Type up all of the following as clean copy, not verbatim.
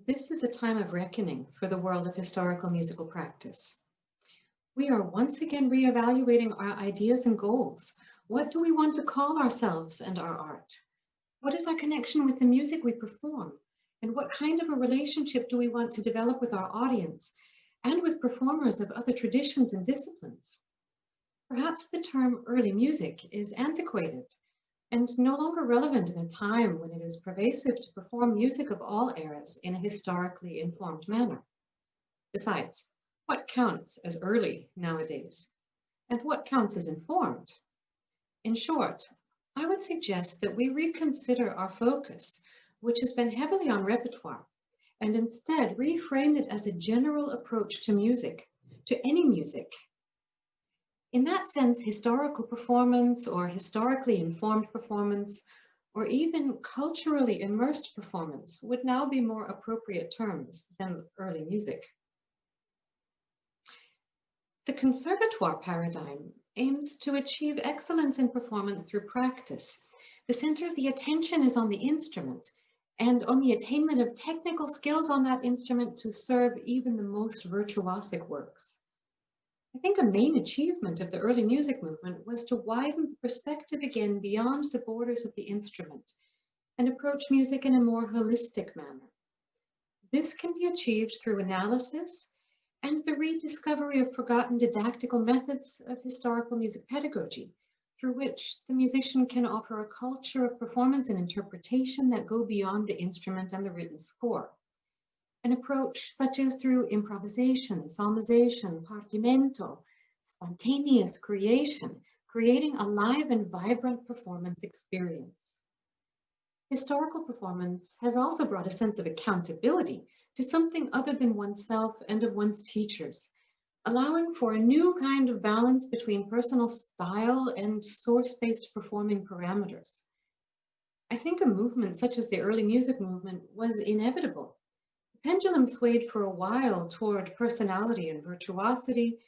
This is a time of reckoning for the world of historical musical practice. We are once again reevaluating our ideas and goals. What do we want to call ourselves and our art? What is our connection with the music we perform? And what kind of a relationship do we want to develop with our audience and with performers of other traditions and disciplines? Perhaps the term early music is antiquated and no longer relevant in a time when it is pervasive to perform music of all eras in a historically informed manner. Besides, what counts as early nowadays? And what counts as informed? In short, I would suggest that we reconsider our focus, which has been heavily on repertoire, and instead reframe it as a general approach to music, to any music. In that sense, historical performance or historically informed performance or even culturally immersed performance would now be more appropriate terms than early music. The conservatoire paradigm aims to achieve excellence in performance through practice. The center of the attention is on the instrument and on the attainment of technical skills on that instrument to serve even the most virtuosic works. I think a main achievement of the early music movement was to widen the perspective again beyond the borders of the instrument and approach music in a more holistic manner. This can be achieved through analysis and the rediscovery of forgotten didactical methods of historical music pedagogy, through which the musician can offer a culture of performance and interpretation that go beyond the instrument and the written score. An approach such as through improvisation, psalmization, partimento, spontaneous creation, creating a live and vibrant performance experience. Historical performance has also brought a sense of accountability to something other than oneself and of one's teachers, allowing for a new kind of balance between personal style and source-based performing parameters. I think a movement such as the early music movement was inevitable. The pendulum swayed for a while toward personality and virtuosity,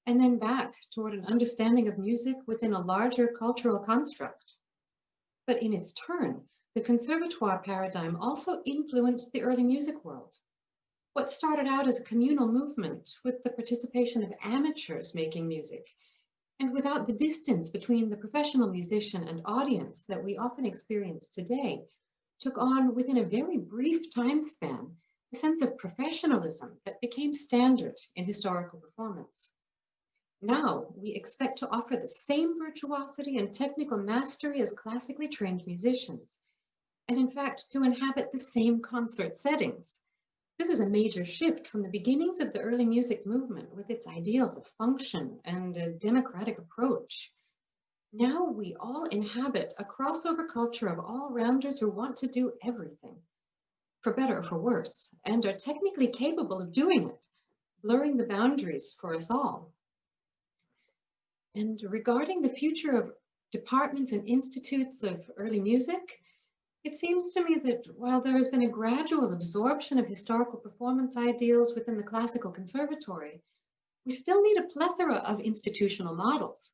and then back toward an understanding of music within a larger cultural construct. But in its turn, the conservatoire paradigm also influenced the early music world. What started out as a communal movement with the participation of amateurs making music, and without the distance between the professional musician and audience that we often experience today, took on within a very brief time span a sense of professionalism that became standard in historical performance. Now we expect to offer the same virtuosity and technical mastery as classically trained musicians, and in fact to inhabit the same concert settings. This is a major shift from the beginnings of the early music movement with its ideals of function and a democratic approach. Now we all inhabit a crossover culture of all-rounders who want to do everything, for better or for worse, and are technically capable of doing it, blurring the boundaries for us all. And regarding the future of departments and institutes of early music, it seems to me that while there has been a gradual absorption of historical performance ideals within the classical conservatory, we still need a plethora of institutional models.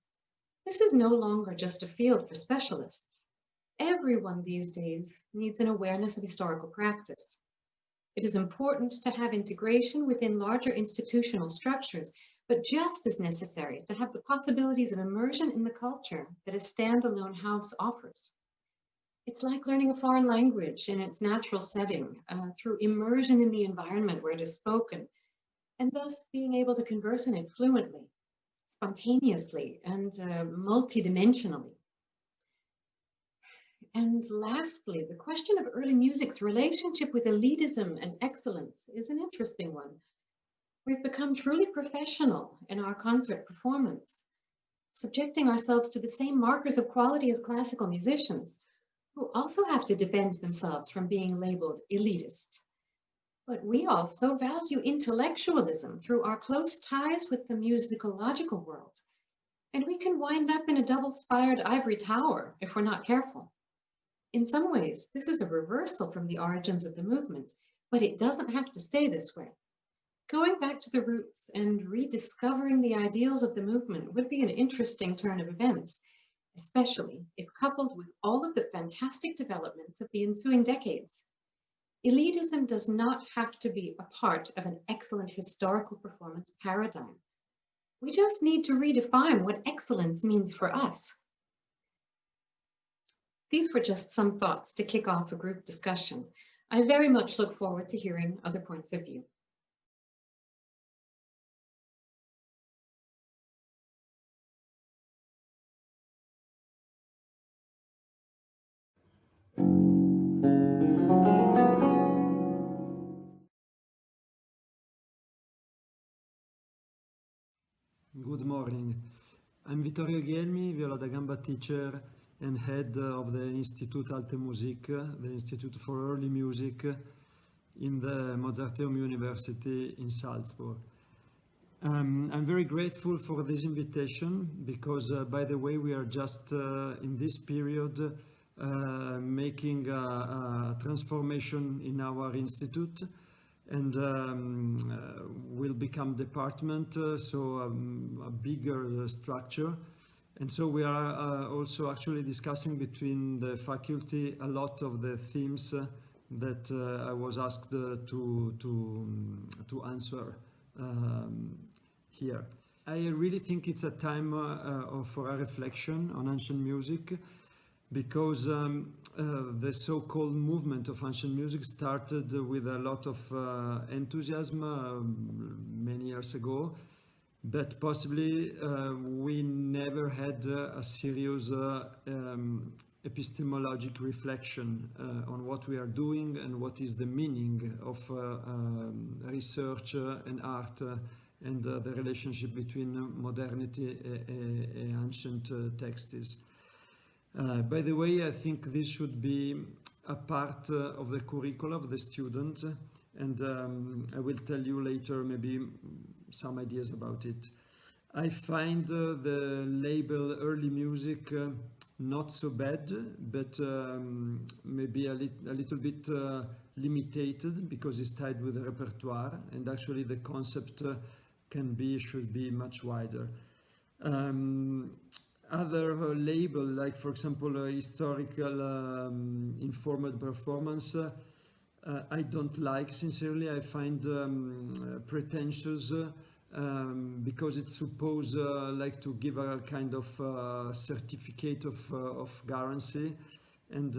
This is no longer just a field for specialists. Everyone these days needs an awareness of historical practice. It is important to have integration within larger institutional structures, but just as necessary to have the possibilities of immersion in the culture that a standalone house offers. It's like learning a foreign language in its natural setting through immersion in the environment where it is spoken, and thus being able to converse in it fluently, spontaneously, and multidimensionally. And lastly, the question of early music's relationship with elitism and excellence is an interesting one. We've become truly professional in our concert performance, subjecting ourselves to the same markers of quality as classical musicians, who also have to defend themselves from being labeled elitist. But we also value intellectualism through our close ties with the musicological world, and we can wind up in a double-spired ivory tower if we're not careful. In some ways, this is a reversal from the origins of the movement, but it doesn't have to stay this way. Going back to the roots and rediscovering the ideals of the movement would be an interesting turn of events, especially if coupled with all of the fantastic developments of the ensuing decades. Elitism does not have to be a part of an excellent historical performance paradigm. We just need to redefine what excellence means for us. These were just some thoughts to kick off a group discussion. I very much look forward to hearing other points of view. Good morning. I'm Vittorio Ghielmi, viola da gamba teacher and head of the Institut Alte Musik, the Institute for Early Music in the Mozarteum University in Salzburg. I'm very grateful for this invitation because, by the way, we are just in this period making a transformation in our institute, and will become department, so a bigger structure. And so we are also actually discussing between the faculty a lot of the themes that I was asked to answer here. I really think it's a time for a reflection on ancient music, because the so-called movement of ancient music started with a lot of enthusiasm many years ago, but possibly we never had a serious epistemologic reflection on what we are doing and what is the meaning of research and art and the relationship between modernity and ancient texts. By the way, I think this should be a part of the curriculum of the student, and I will tell you later maybe some ideas about it. I find the label early music not so bad, but maybe a little bit limited, because it's tied with the repertoire, and actually the concept should be much wider. Other label, like for example historical informed performance, I don't like, sincerely. I find pretentious, because it's supposed like to give a kind of certificate of guarantee, and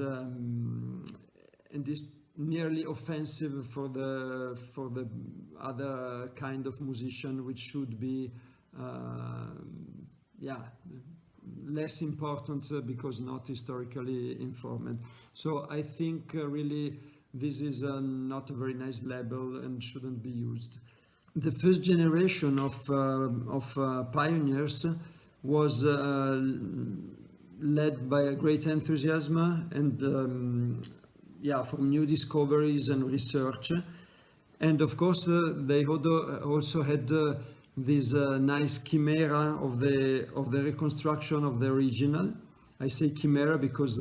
is nearly offensive for the other kind of musician, which should be less important because not historically informed. So I think really this is not a very nice label and shouldn't be used. The first generation of pioneers was led by a great enthusiasm and from new discoveries and research. And of course they also had this nice chimera of the reconstruction of the original. I say chimera because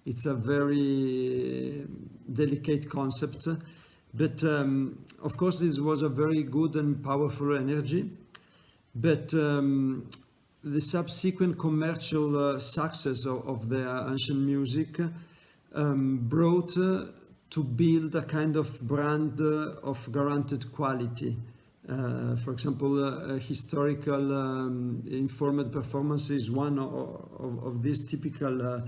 it's a very delicate concept, but of course this was a very good and powerful energy. But the subsequent commercial success of the ancient music brought to build a kind of brand of guaranteed quality. For example, historical informed performance is one of these typical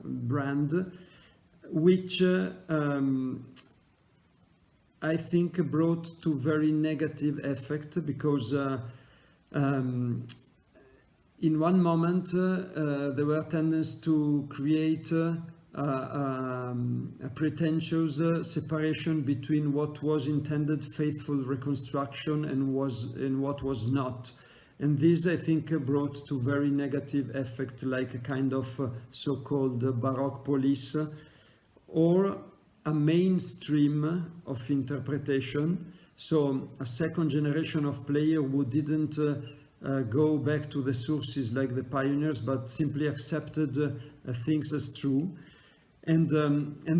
brand, which I think brought to very negative effect, because in one moment there were tendencies to create a pretentious separation between what was intended faithful reconstruction and what was not. And this, I think, brought to very negative effect, like a kind of so-called Baroque police, or a mainstream of interpretation. So a second generation of players who didn't go back to the sources like the pioneers, but simply accepted things as true. And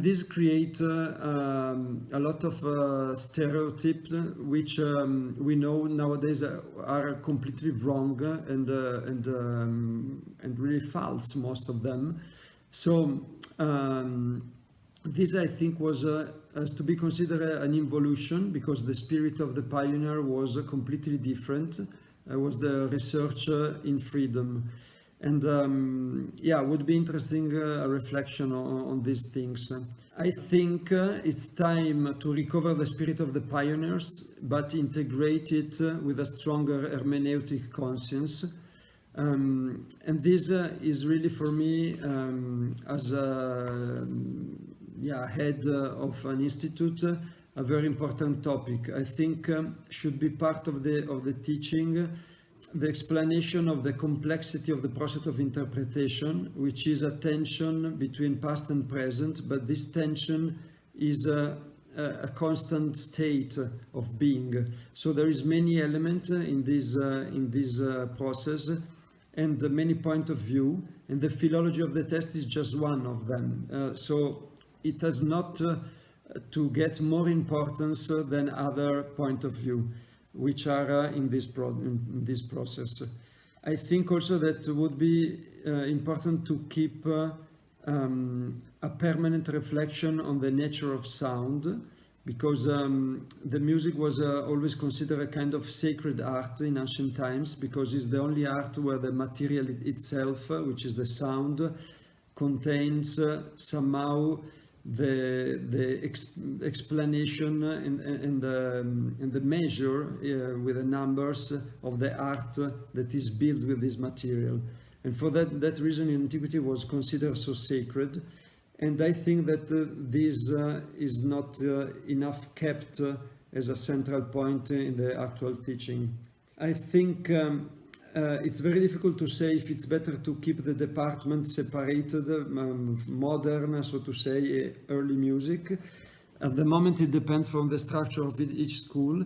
this create a lot of stereotypes, which we know nowadays are completely wrong and really false, most of them. So this I think has to be considered an evolution, because the spirit of the pioneer was completely different. Was the research in freedom. And yeah, would be interesting a reflection on these things. I think it's time to recover the spirit of the pioneers, but integrate it with a stronger hermeneutic conscience. And this is really for me, as a head of an institute, a very important topic. I think should be part of the teaching, the explanation of the complexity of the process of interpretation, which is a tension between past and present, but this tension is a constant state of being. So there is many elements in this process, and many point of view, and the philology of the text is just one of them. So it has not to get more importance than other point of view, which are in this process. I think also that would be important to keep a permanent reflection on the nature of sound, because the music was always considered a kind of sacred art in ancient times, because it's the only art where the material itself, which is the sound, contains somehow the explanation and the measure with the numbers of the art that is built with this material. And for that reason, antiquity was considered so sacred. And I think that this is not enough kept as a central point in the actual teaching. I think it's very difficult to say if it's better to keep the department separated, modern, so to say, early music. At the moment, it depends from the structure of each school.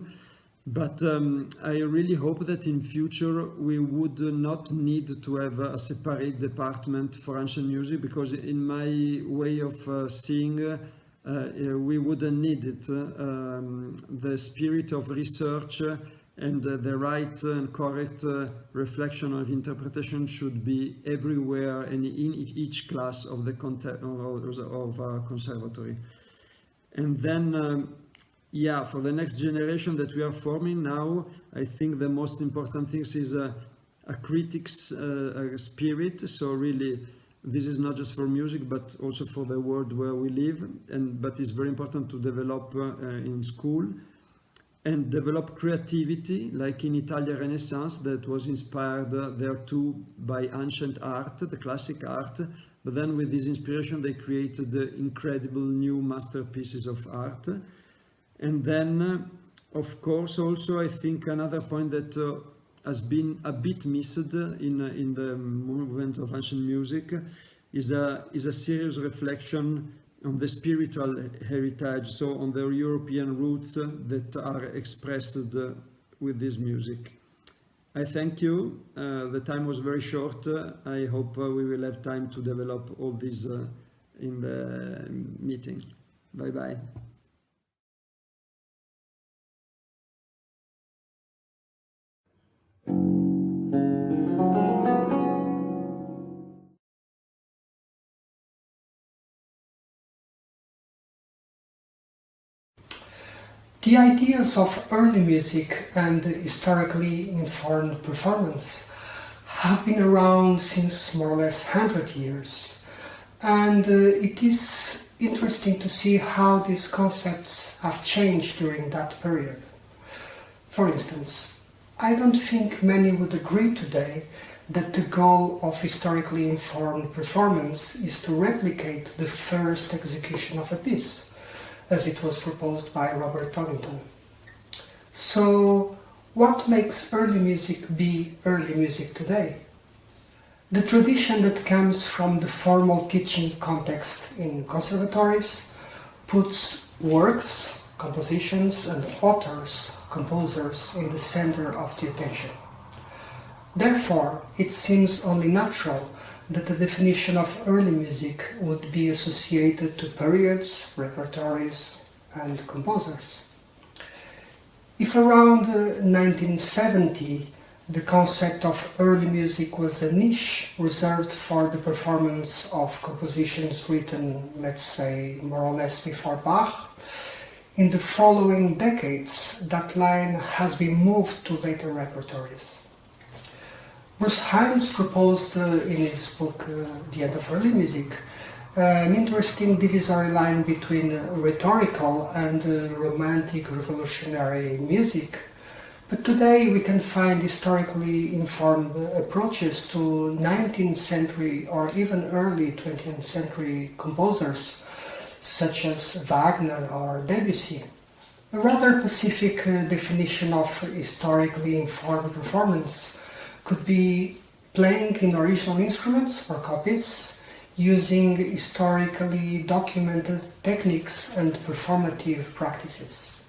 But I really hope that in future we would not need to have a separate department for ancient music, because in my way of seeing, we wouldn't need it. The spirit of research and the right and correct reflection of interpretation should be everywhere and in each class of the conservatory. And then yeah, for the next generation that we are forming now, I think the most important thing is a critic's spirit. So really, this is not just for music, but also for the world where we live. But it's very important to develop in school and develop creativity, like in Italian Renaissance, that was inspired there too by ancient art, the classic art. But then with this inspiration, they created incredible new masterpieces of art. And then, of course, also I think another point that has been a bit missed in the movement of ancient music is a serious reflection on the spiritual heritage, so on the European roots that are expressed with this music. I thank you. The time was very short. I hope we will have time to develop all this in the meeting. Bye-bye. The ideas of early music and historically informed performance have been around since more or less 100 years, and it is interesting to see how these concepts have changed during that period. For instance, I don't think many would agree today that the goal of historically informed performance is to replicate the first execution of a piece, as it was proposed by Robert Tollington. So, what makes early music be early music today? The tradition that comes from the formal teaching context in conservatories puts works, compositions, and authors, composers, in the center of the attention. Therefore, it seems only natural that the definition of early music would be associated to periods, repertories, and composers. If around 1970 the concept of early music was a niche reserved for the performance of compositions written, let's say, more or less before Bach. In the following decades, that line has been moved to later repertories. Bruce Hines proposed in his book The End of Early Music an interesting divisory line between rhetorical and romantic revolutionary music. But today we can find historically informed approaches to 19th century or even early 20th century composers such as Wagner or Debussy. A rather specific definition of historically informed performance could be playing in original instruments or copies, using historically documented techniques and performative practices.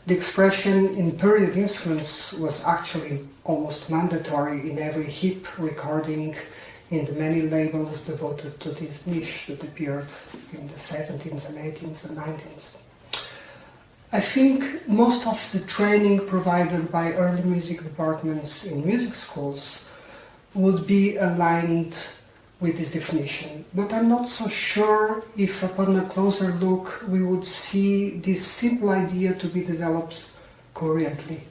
The expression in period instruments was actually almost mandatory in every hip recording in the many labels devoted to this niche that appeared in the 17th and 18th and 19th. I think most of the training provided by early music departments in music schools would be aligned with this definition, but I'm not so sure if upon a closer look we would see this simple idea to be developed coherently.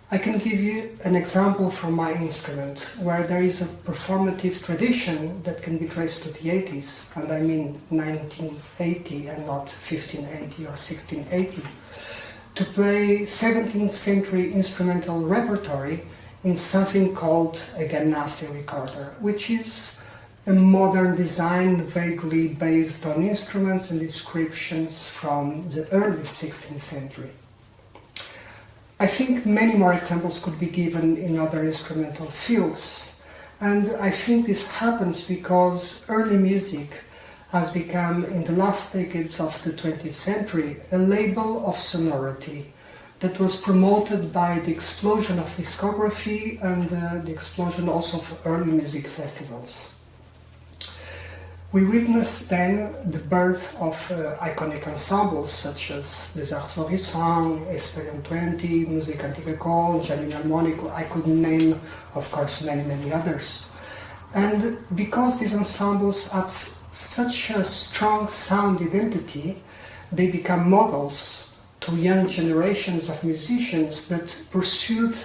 I can give you an example from my instrument, where there is a performative tradition that can be traced to the 80s, and I mean 1980 and not 1580 or 1680, to play 17th century instrumental repertory in something called a Ganassi recorder, which is a modern design vaguely based on instruments and descriptions from the early 16th century. I think many more examples could be given in other instrumental fields, and I think this happens because early music has become, in the last decades of the 20th century, a label of sonority that was promoted by the explosion of discography and the explosion also of early music festivals. We witnessed then the birth of iconic ensembles such as Les Arts Florissants, Esperion 20, Musica Antica Col, Giannino Armonico. I could name, of course, many others. And because these ensembles had such a strong sound identity, they become models to young generations of musicians that pursued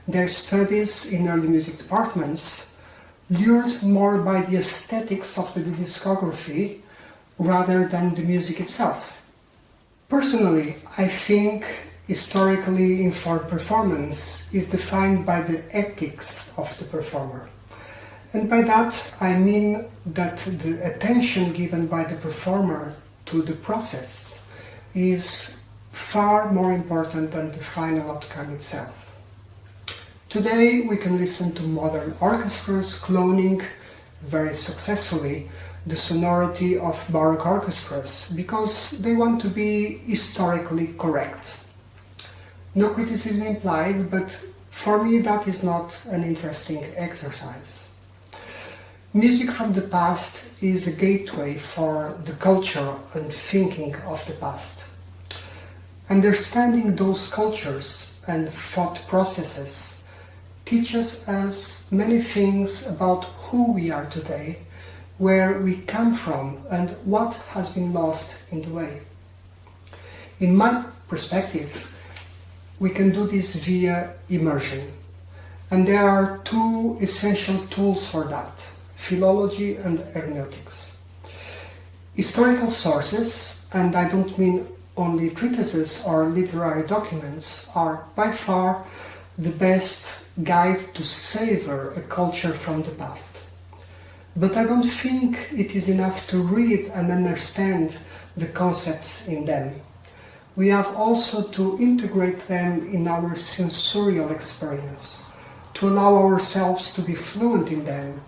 their studies in early music departments, lured more by the aesthetics of the discography rather than the music itself. Personally, I think historically informed performance is defined by the ethics of the performer. And by that I mean that the attention given by the performer to the process is far more important than the final outcome itself. Today we can listen to modern orchestras cloning very successfully the sonority of Baroque orchestras because they want to be historically correct. No criticism implied, but for me that is not an interesting exercise. Music from the past is a gateway for the culture and thinking of the past. Understanding those cultures and thought processes teaches us many things about who we are today, where we come from, and what has been lost in the way. In my perspective, we can do this via immersion, and there are two essential tools for that: philology and hermeneutics. Historical sources, and I don't mean only treatises or literary documents, are by far the best guide to savor a culture from the past. But I don't think it is enough to read and understand the concepts in them. We have also to integrate them in our sensorial experience, to allow ourselves to be fluent in them,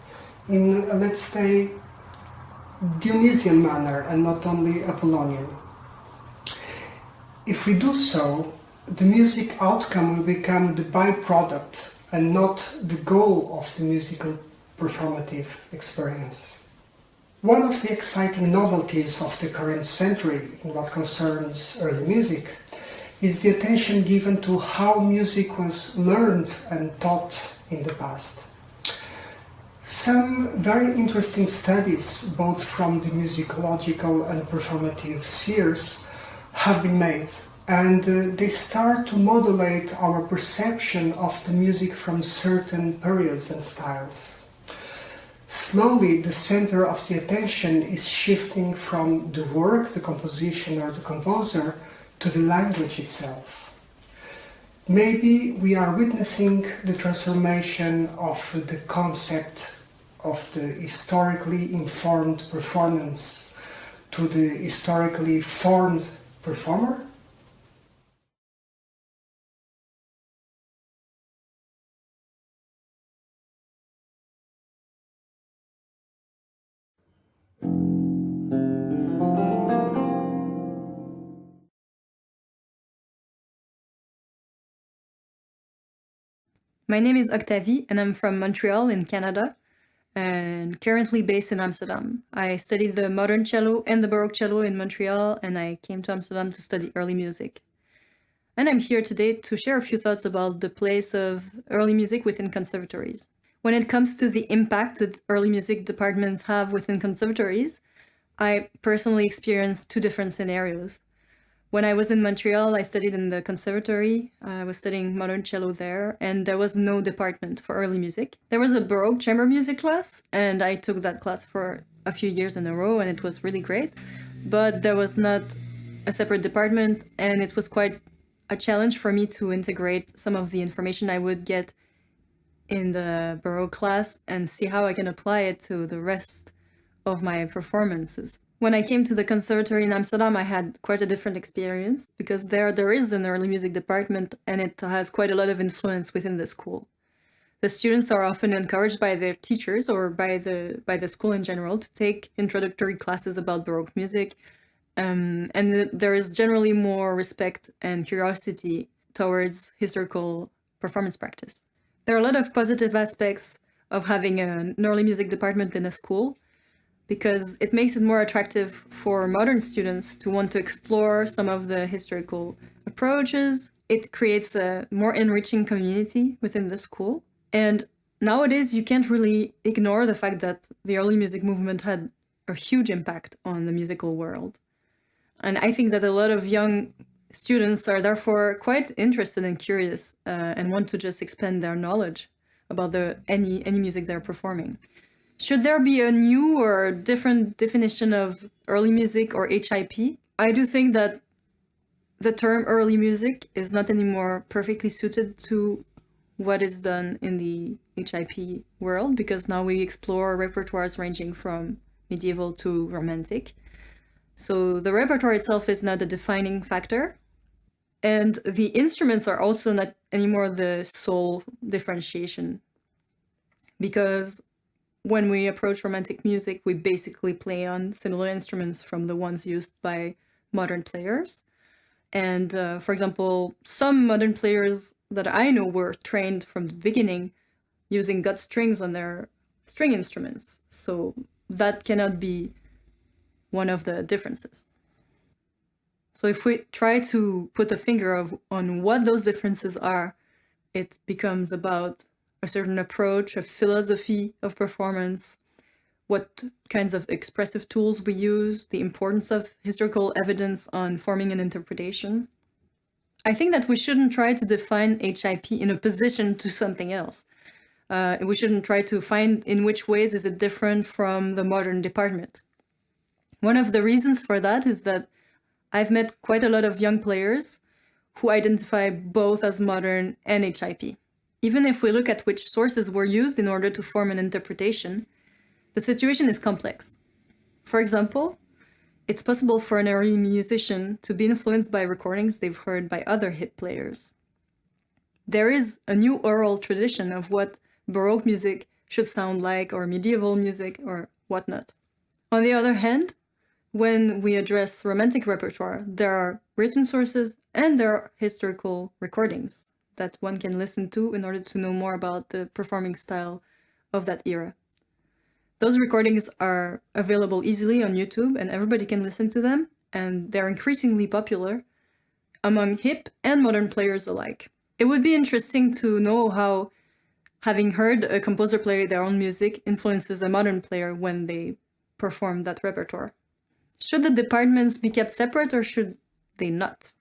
in a, let's say, Dionysian manner and not only Apollonian. If we do so, the music outcome will become the byproduct and not the goal of the musical performative experience. One of the exciting novelties of the current century in what concerns early music is the attention given to how music was learned and taught in the past. Some very interesting studies, both from the musicological and performative spheres, have been made, and they start to modulate our perception of the music from certain periods and styles. Slowly, the center of the attention is shifting from the work, the composition or the composer, to the language itself. Maybe we are witnessing the transformation of the concept of the historically informed performance to the historically formed performer? My name is Octavie, and I'm from Montreal in Canada, and currently based in Amsterdam. I studied the modern cello and the Baroque cello in Montreal, and I came to Amsterdam to study early music. And I'm here today to share a few thoughts about the place of early music within conservatories. When it comes to the impact that early music departments have within conservatories, I personally experienced two different scenarios. When I was in Montreal, I studied in the conservatory. I was studying modern cello there, and there was no department for early music. There was a Baroque chamber music class, and I took that class for a few years in a row, and it was really great. But there was not a separate department, and it was quite a challenge for me to integrate some of the information I would get in the Baroque class and see how I can apply it to the rest of my performances. When I came to the conservatory in Amsterdam, I had quite a different experience because there is an early music department and it has quite a lot of influence within the school. The students are often encouraged by their teachers or by the school in general to take introductory classes about Baroque music, and there is generally more respect and curiosity towards historical performance practice. There are a lot of positive aspects of having an early music department in a school, because it makes it more attractive for modern students to want to explore some of the historical approaches. It creates a more enriching community within the school. And nowadays, you can't really ignore the fact that the early music movement had a huge impact on the musical world. And I think that a lot of young students are therefore quite interested and curious and want to just expand their knowledge about any music they're performing. Should there be a new or different definition of early music or HIP? I do think that the term early music is not anymore perfectly suited to what is done in the HIP world, because now we explore repertoires ranging from medieval to romantic. So the repertoire itself is not a defining factor. And the instruments are also not anymore the sole differentiation, because when we approach romantic music, we basically play on similar instruments from the ones used by modern players. And for example, some modern players that I know were trained from the beginning using gut strings on their string instruments. So that cannot be one of the differences. So if we try to put a finger on what those differences are, it becomes about a certain approach, a philosophy of performance, what kinds of expressive tools we use, the importance of historical evidence on forming an interpretation. I think that we shouldn't try to define HIP in opposition to something else. We shouldn't try to find in which ways is it different from the modern department. One of the reasons for that is that I've met quite a lot of young players who identify both as modern and HIP. Even if we look at which sources were used in order to form an interpretation, the situation is complex. For example, it's possible for an early musician to be influenced by recordings they've heard by other hit players. There is a new oral tradition of what Baroque music should sound like, or medieval music, or whatnot. On the other hand, when we address romantic repertoire, there are written sources and there are historical recordings that one can listen to in order to know more about the performing style of that era. Those recordings are available easily on YouTube and everybody can listen to them, and they're increasingly popular among hip and modern players alike. It would be interesting to know how having heard a composer play their own music influences a modern player when they perform that repertoire. Should the departments be kept separate or should they not?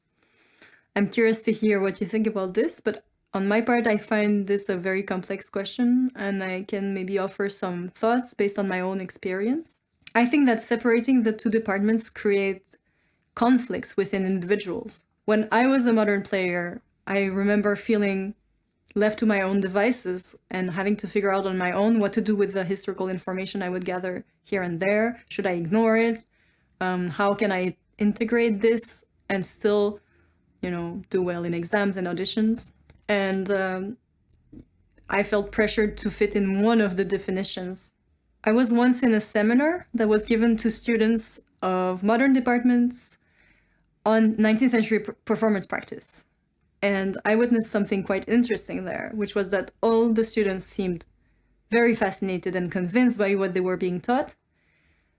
I'm curious to hear what you think about this, but on my part, I find this a very complex question, and I can maybe offer some thoughts based on my own experience. I think that separating the two departments creates conflicts within individuals. When I was a modern player, I remember feeling left to my own devices and having to figure out on my own what to do with the historical information I would gather here and there. Should I ignore it? How can I integrate this and still, do well in exams and auditions? And I felt pressured to fit in one of the definitions. I was once in a seminar that was given to students of modern departments on 19th century performance practice. And I witnessed something quite interesting there, which was that all the students seemed very fascinated and convinced by what they were being taught.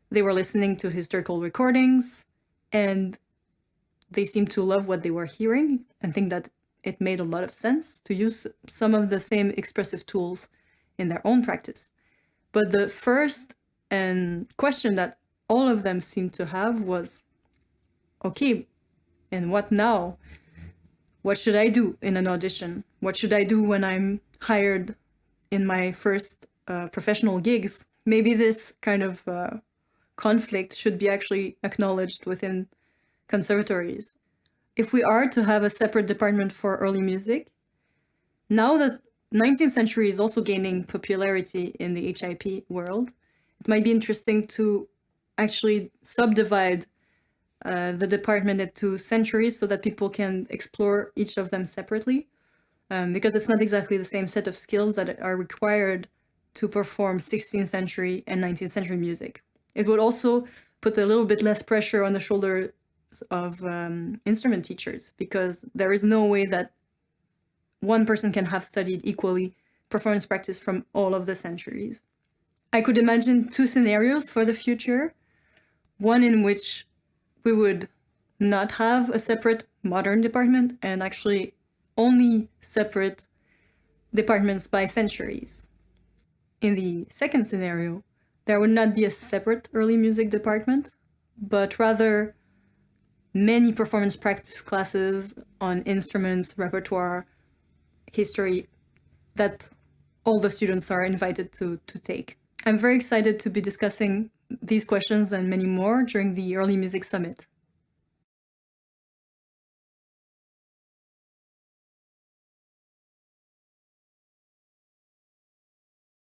They were listening to historical recordings, and they seemed to love what they were hearing and think that it made a lot of sense to use some of the same expressive tools in their own practice. But the first question that all of them seemed to have was, okay, and what now? What should I do in an audition? What should I do when I'm hired in my first professional gigs? Maybe this kind of conflict should be actually acknowledged within conservatories. If we are to have a separate department for early music, now that 19th century is also gaining popularity in the HIP world, it might be interesting to actually subdivide the department into centuries so that people can explore each of them separately, because it's not exactly the same set of skills that are required to perform 16th century and 19th century music. It would also put a little bit less pressure on the shoulders of instrument teachers, because there is no way that one person can have studied equally performance practice from all of the centuries. I could imagine two scenarios for the future. One in which we would not have a separate modern department and actually only separate departments by centuries. In the second scenario, there would not be a separate early music department, but rather many performance practice classes on instruments, repertoire, history that all the students are invited to take. I'm very excited to be discussing these questions and many more during the Early Music Summit.